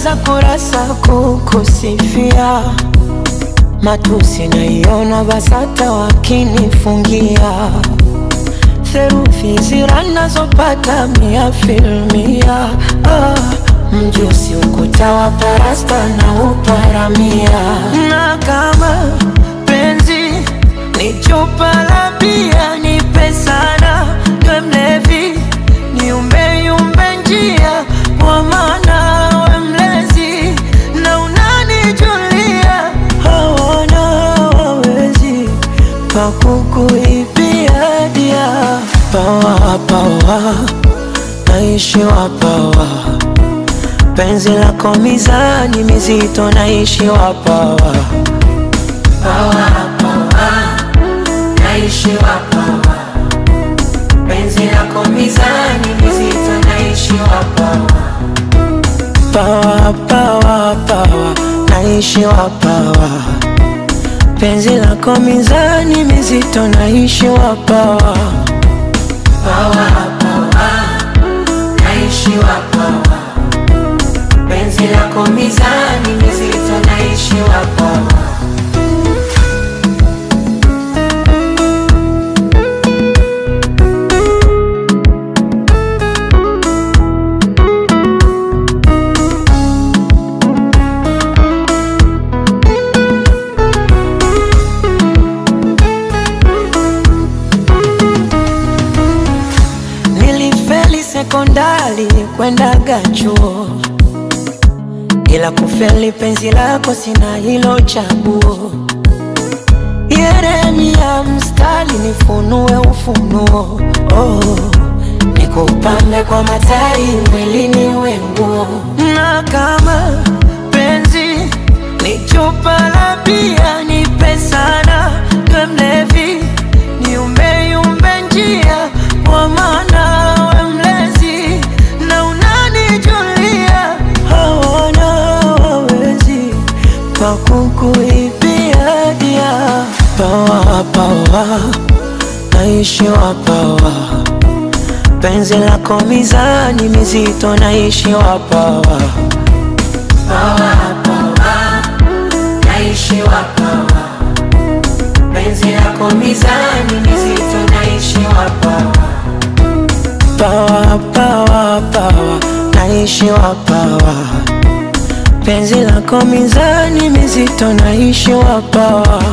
Nimemaliza kurasa kukusifia, matusi naiona BASATA wakinifungia, theruthi zira nazopata 100%. Mjusi ukuta wa parasta na uparamia. Na kama penzi ni chupa la bia, nipe sana niwe mlevi, niumbe yumbe njia, kwa maana we mlezi na unanijulia. Hawana wawezi pakukuibia dia. Pawa pawa naishi wapawa, penzi lako mizani mizito naishi wapawa. Pawa pawa naishi wapawa, penzi lako mizani mizito naishi wapawa. Pawa pawa pawa naishi wapawa, penzi lako mizani mizito naishi wapawa. Pawa pawa naishi wapawa, penzi lako mizani mizito naishi wapawa. Nilifeli sekondari kwendaga chuo, ila kufeli penzi lako sina hilo chaguo. Yeremia mstari nifunue ufunuo, nikupambe kwa matari mwilini we nguo. Na kama penzi ni chupa la bia, nipe sana niwe mlevi, niumbe yumbe njia, kwa maana we mlezi na unanijulia. Hawana wawezi pakukuibia dia. Pawa pawa naishi wapawa, penzi lako mizani mizito naishi wapawa. Pawa pawa naishi wapawa, penzi lako mizani mizito naishi wapawa. Pawa pawa pawa naishi wapawa, penzi lako mizani mizito naishi wapawa.